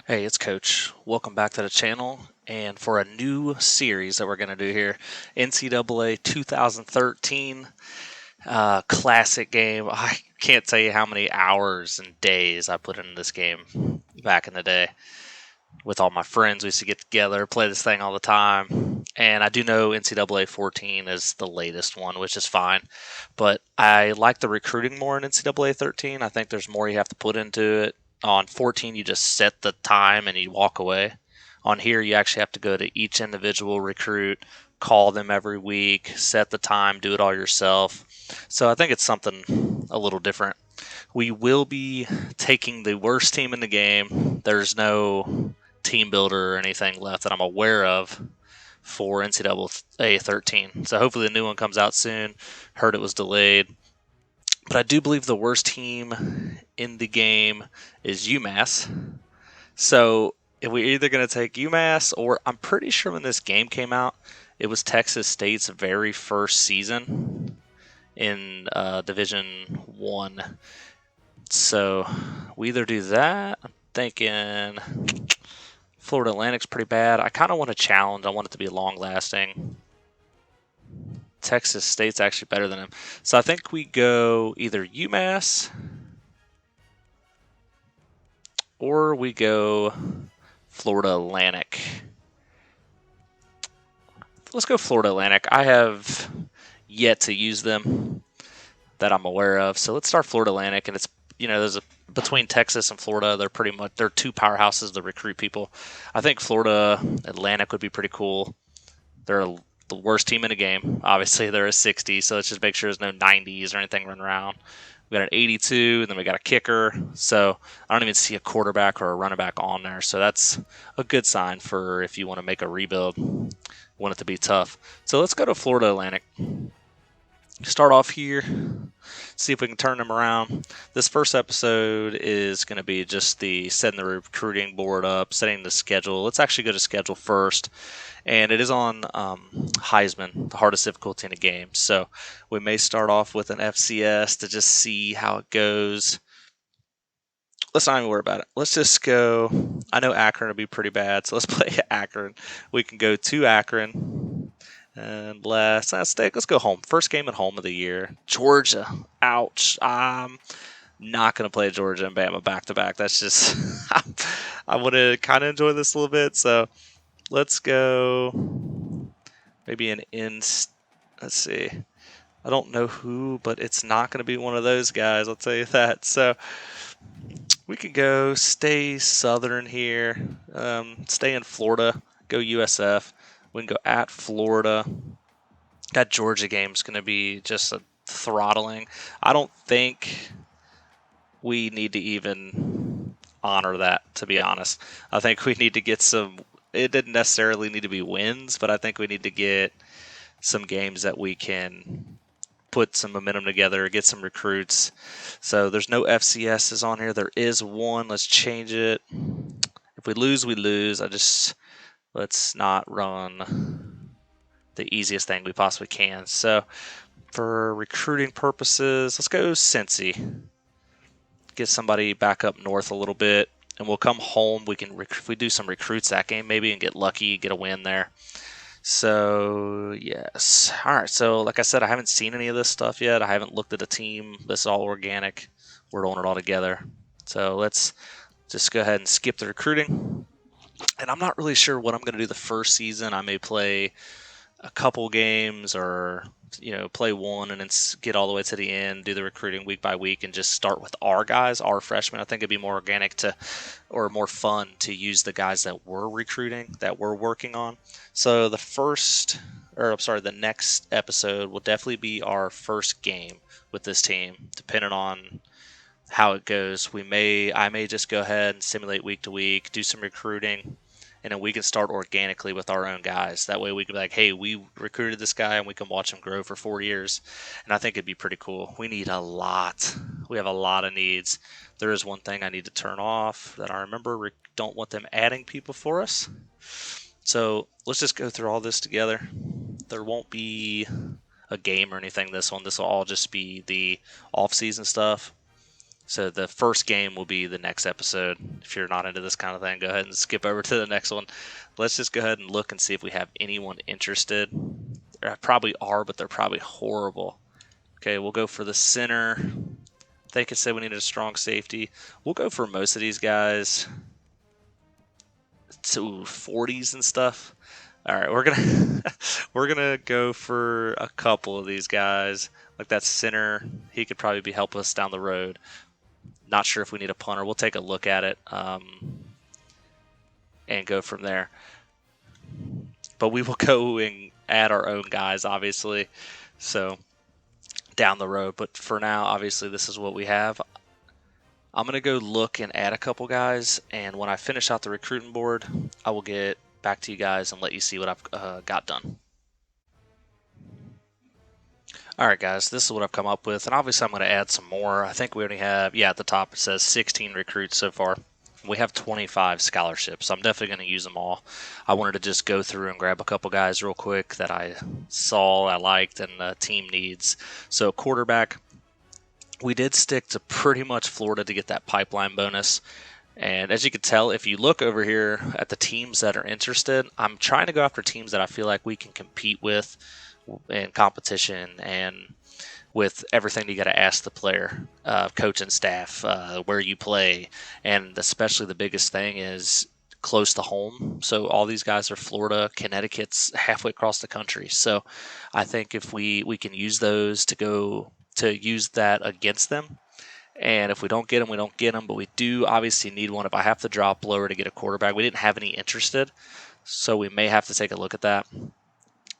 Hey, it's Coach. Welcome back to the channel and for a new series that we're going to do here, NCAA 2013 classic game. I can't tell you how many hours and days I put into this game back in the day. With all my friends, we used to get together, play this thing all the time. And I do know NCAA 14 is the latest one, which is fine. But I like the recruiting more in NCAA 13. I think there's more you have to put into it. On 14, you just set the time and you walk away. On here, you actually have to go to each individual recruit, call them every week, set the time, do it all yourself. So I think it's something a little different. We will be taking the worst team in the game. There's no team builder or anything left that I'm aware of for NCAA 13. So hopefully the new one comes out soon. Heard it was delayed. But I do believe the worst team in the game is UMass. So if we're either going to take UMass or I'm pretty sure when this game came out, it was Texas State's very first season in Division 1. So we either do that. I'm thinking Florida Atlantic's pretty bad. I kind of want a challenge. I want it to be long lasting. Texas State's actually better than him. So I think we go either UMass or we go Florida Atlantic. Let's go Florida Atlantic. I have yet to use them that I'm aware of. So let's start Florida Atlantic, and it's between Texas and Florida, they're two powerhouses to recruit people. I think Florida Atlantic would be pretty cool. They're the worst team in the game. Obviously, they're a 60, so let's just make sure there's no 90s or anything running around. We got an 82, and then we got a kicker. So I don't even see a quarterback or a running back on there. So that's a good sign for if you want to make a rebuild. Want it to be tough. So let's go to Florida Atlantic. Start off here. See if we can turn them around. This first episode is going to be just setting the recruiting board up, setting the schedule. Let's actually go to schedule first. And it is on Heisman, the hardest difficulty in the game. So we may start off with an FCS to just see how it goes. Let's not even worry about it. Let's just go. I know Akron will be pretty bad, so let's play Akron. We can go to Akron. And let's go home. First game at home of the year. Georgia. Ouch. I'm not going to play Georgia and Bama back-to-back. That's just... I want to kind of enjoy this a little bit, so... Let's go maybe let's see. I don't know who, but it's not going to be one of those guys. I'll tell you that. So we could go stay Southern here, stay in Florida, go USF. We can go at Florida. That Georgia game's going to be just a throttling. I don't think we need to even honor that, to be honest. I think we need to get some... It didn't necessarily need to be wins, but I think we need to get some games that we can put some momentum together, get some recruits. So there's no FCSs on here. There is one. Let's change it. If we lose, we lose. Let's not run the easiest thing we possibly can. So for recruiting purposes, let's go Cincy. Get somebody back up north a little bit. And we'll come home. If we do some recruits that game maybe and get lucky, get a win there. So, yes. All right. So, like I said, I haven't seen any of this stuff yet. I haven't looked at the team. This is all organic. We're rolling it all together. So, let's just go ahead and skip the recruiting. And I'm not really sure what I'm going to do the first season. I may play a couple games or play one and then get all the way to the end, do the recruiting week by week, and just start with our guys, our freshmen. I think it'd be more organic or more fun to use the guys that we're recruiting, that we're working on. So the next episode will definitely be our first game with this team, depending on how it goes. I may just go ahead and simulate week to week, do some recruiting, and then we can start organically with our own guys. That way we can be like, hey, we recruited this guy and we can watch him grow for 4 years. And I think it'd be pretty cool. We need a lot. We have a lot of needs. There is one thing I need to turn off that I remember. Don't want them adding people for us. So let's just go through all this together. There won't be a game or anything this one. This will all just be the off-season stuff. So the first game will be the next episode. If you're not into this kind of thing, go ahead and skip over to the next one. Let's just go ahead and look and see if we have anyone interested. There probably are, but they're probably horrible. Okay, we'll go for the center. They could say we needed a strong safety. We'll go for most of these guys to 40s and stuff. All right, we're gonna go for a couple of these guys. Like that center, he could probably be help us down the road. Not sure if we need a punter. We'll take a look at it and go from there. But we will go and add our own guys, obviously. So down the road. But for now, obviously, this is what we have. I'm going to go look and add a couple guys. And when I finish out the recruiting board, I will get back to you guys and let you see what I've got done. All right, guys, this is what I've come up with. And obviously, I'm going to add some more. I think we only have, at the top it says 16 recruits so far. We have 25 scholarships, so I'm definitely going to use them all. I wanted to just go through and grab a couple guys real quick that I saw, I liked, and the team needs. So quarterback, we did stick to pretty much Florida to get that pipeline bonus. And as you can tell, if you look over here at the teams that are interested, I'm trying to go after teams that I feel like we can compete with in competition and with everything you got to ask the player, coach and staff, where you play, and especially the biggest thing is close to home. So all these guys are Florida, Connecticut's halfway across the country. So I think if we can use those to use that against them. And if we don't get them, we don't get them. But we do obviously need one. If I have to drop lower to get a quarterback, we didn't have any interested, so we may have to take a look at that.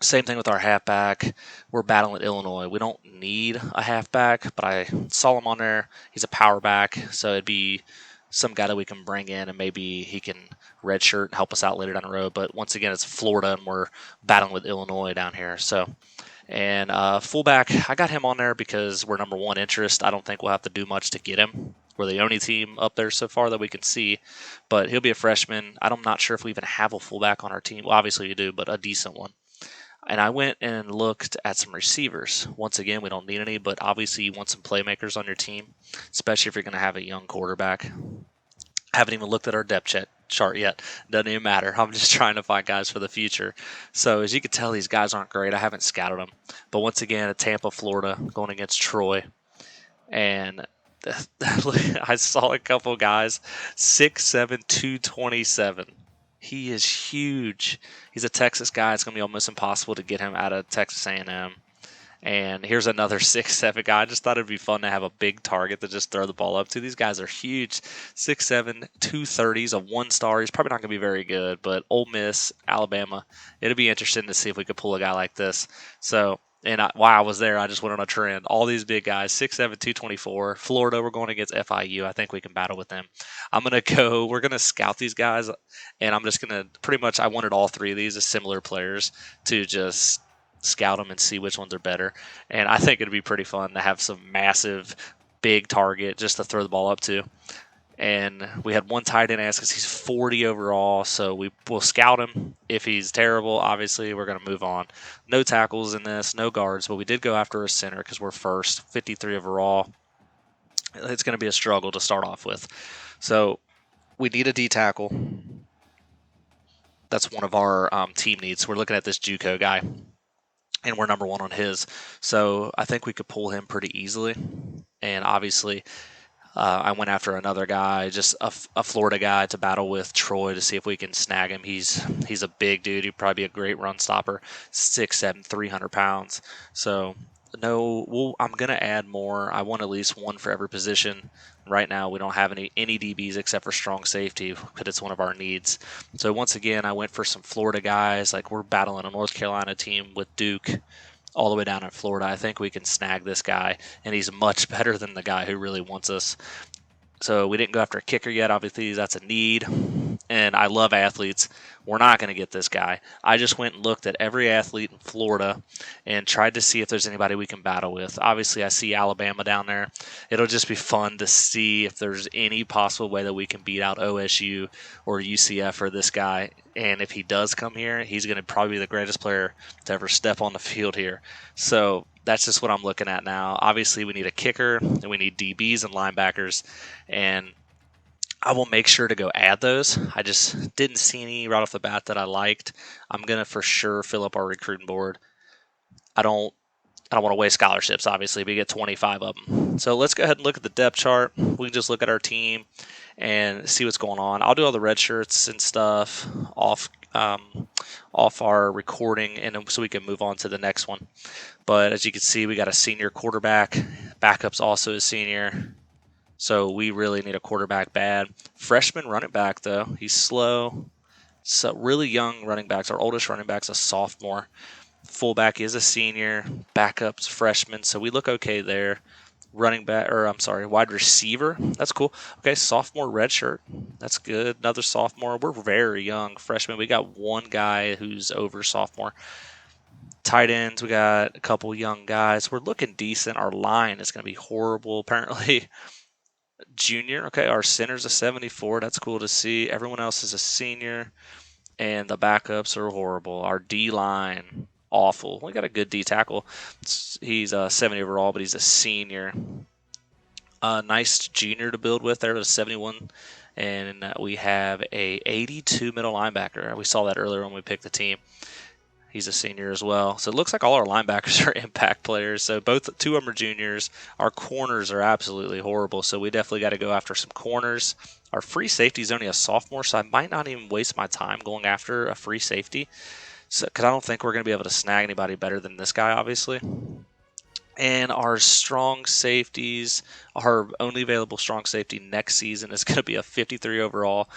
Same thing with our halfback. We're battling Illinois. We don't need a halfback, but I saw him on there. He's a power back, so it'd be some guy that we can bring in, and maybe he can redshirt and help us out later down the road. But once again, it's Florida, and we're battling with Illinois down here. So, and fullback, I got him on there because we're number one interest. I don't think we'll have to do much to get him. We're the only team up there so far that we can see, but he'll be a freshman. I'm not sure if we even have a fullback on our team. Well, obviously we do, but a decent one. And I went and looked at some receivers. Once again, we don't need any, but obviously you want some playmakers on your team, especially if you're going to have a young quarterback. I haven't even looked at our depth chart yet. Doesn't even matter. I'm just trying to find guys for the future. So as you can tell, these guys aren't great. I haven't scouted them. But once again, at Tampa, Florida, going against Troy. And I saw a couple guys, 6'7", 227. He is huge. He's a Texas guy. It's going to be almost impossible to get him out of Texas A&M. And here's another 6'7" guy. I just thought it'd be fun to have a big target to just throw the ball up to. These guys are huge. 6'7", 230. He's a one-star. He's probably not going to be very good, but Ole Miss, Alabama, it'll be interesting to see if we could pull a guy like this. So, and while I was there, I just went on a trend. All these big guys, 6'7", 224. Florida, we're going against FIU. I think we can battle with them. We're going to scout these guys, and I'm just going to pretty much, I wanted all three of these as similar players to just scout them and see which ones are better. And I think it'd be pretty fun to have some massive, big target just to throw the ball up to. And we had one tight end ask because he's 40 overall, so we'll scout him. If he's terrible, obviously, we're going to move on. No tackles in this, no guards, but we did go after a center because we're first, 53 overall. It's going to be a struggle to start off with. So we need a D tackle. That's one of our team needs. We're looking at this JUCO guy, and we're number one on his. So I think we could pull him pretty easily. And obviously, I went after another guy, just a Florida guy to battle with Troy to see if we can snag him. He's a big dude. He'd probably be a great run stopper, 6'7", 300 pounds. So I'm going to add more. I want at least one for every position. Right now, we don't have any DBs except for strong safety because it's one of our needs. So once again, I went for some Florida guys. Like we're battling a North Carolina team with Duke all the way down in Florida. I think we can snag this guy, and he's much better than the guy who really wants us. So we didn't go after a kicker yet. Obviously, that's a need, and I love athletes. We're not going to get this guy. I just went and looked at every athlete in Florida and tried to see if there's anybody we can battle with. Obviously, I see Alabama down there. It'll just be fun to see if there's any possible way that we can beat out OSU or UCF or this guy. And if he does come here, he's going to probably be the greatest player to ever step on the field here. So that's just what I'm looking at now. Obviously, we need a kicker, and we need DBs and linebackers, and I will make sure to go add those. I just didn't see any right off the bat that I liked. I'm going to for sure fill up our recruiting board. I don't want to waste scholarships, obviously. We get 25 of them. So let's go ahead and look at the depth chart. We can just look at our team and see what's going on. I'll do all the red shirts and stuff off our recording, and so we can move on to the next one. But as you can see, we got a senior quarterback. Backup's also a senior. So we really need a quarterback bad. Freshman running back, though. He's slow. So really young running backs. Our oldest running back's a sophomore. Fullback is a senior. Backup's freshman. So we look okay there. Wide receiver. That's cool. Okay, sophomore red shirt. That's good. Another sophomore. We're very young freshmen. We got one guy who's over sophomore. Tight ends, we got a couple young guys. We're looking decent. Our line is going to be horrible, apparently. Junior. Okay, our center's a 74. That's cool to see. Everyone else is a senior, and the backups are horrible. Our D-line, awful. We got a good D tackle. He's a 70 overall, but he's a senior. Nice junior to build with there, a 71. And we have a 82 middle linebacker. We saw that earlier when we picked the team. He's a senior as well. So it looks like all our linebackers are impact players. So two of them are juniors. Our corners are absolutely horrible. So we definitely got to go after some corners. Our free safety is only a sophomore, so I might not even waste my time going after a free safety. Because I don't think we're going to be able to snag anybody better than this guy, obviously. And our strong safeties, our only available strong safety next season is going to be a 53 overall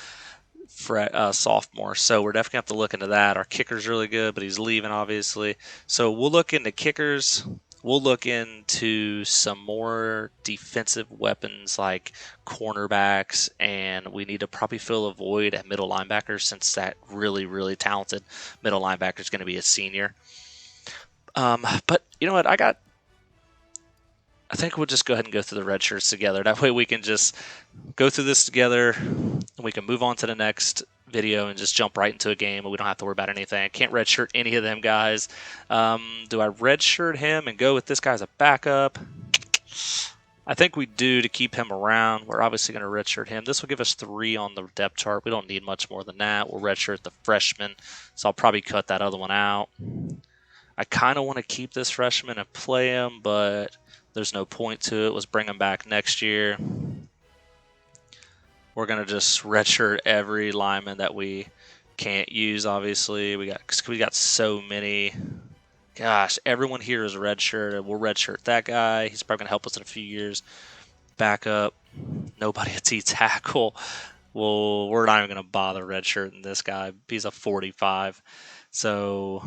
sophomore. So we're definitely going to have to look into that. Our kicker's really good, but he's leaving, obviously. So we'll look into kickers. We'll look into some more defensive weapons like cornerbacks, and we need to probably fill a void at middle linebacker since that really, really talented middle linebacker is going to be a senior. But you know what? I think we'll just go ahead and go through the red shirts together. That way we can just go through this together, and we can move on to the next video and just jump right into a game, and we don't have to worry about anything. I can't redshirt any of them guys. Do I redshirt him and go with this guy as a backup? I think we do to keep him around. We're obviously going to redshirt him. This will give us 3 on the depth chart. We don't need much more than that. We'll redshirt the freshman, so I'll probably cut that other one out. I kind of want to keep this freshman and play him, but there's no point to it. Let's bring him back next year. We're going to just redshirt every lineman that we can't use, obviously. We got so many. Gosh, everyone here is redshirted. We'll redshirt that guy. He's probably going to help us in a few years. Backup. Nobody at D tackle. Well, we're not even going to bother redshirting this guy. He's a 45. So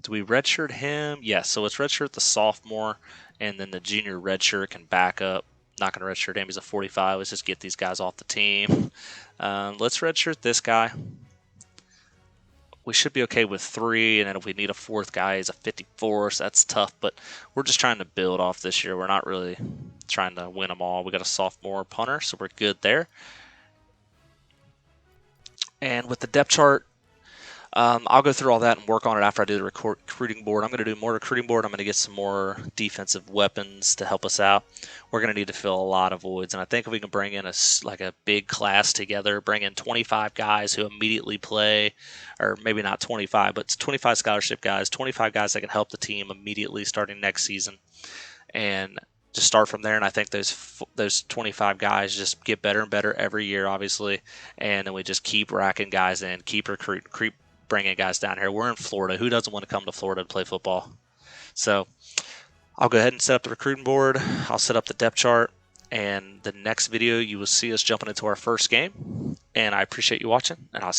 do we redshirt him? Yes, so let's redshirt the sophomore, and then the junior redshirt can back up. Not going to redshirt him. He's a 45. Let's just get these guys off the team. Let's redshirt this guy. We should be okay with 3, and then if we need a 4th guy, he's a 54, so that's tough. But we're just trying to build off this year. We're not really trying to win them all. We got a sophomore punter, so we're good there. And with the depth chart, I'll go through all that and work on it after I do the recruiting board. I'm going to do more recruiting board. I'm going to get some more defensive weapons to help us out. We're going to need to fill a lot of voids, and I think if we can bring in a big class together, bring in 25 guys who immediately play, or maybe not 25, but 25 scholarship guys, 25 guys that can help the team immediately starting next season, and just start from there. And I think those 25 guys just get better and better every year, obviously, and then we just keep racking guys in, keep recruiting, bringing guys down here. We're in Florida. Who doesn't want to come to Florida to play football? So I'll go ahead and set up the recruiting board. I'll set up the depth chart. And the next video, you will see us jumping into our first game. And I appreciate you watching. And I'll see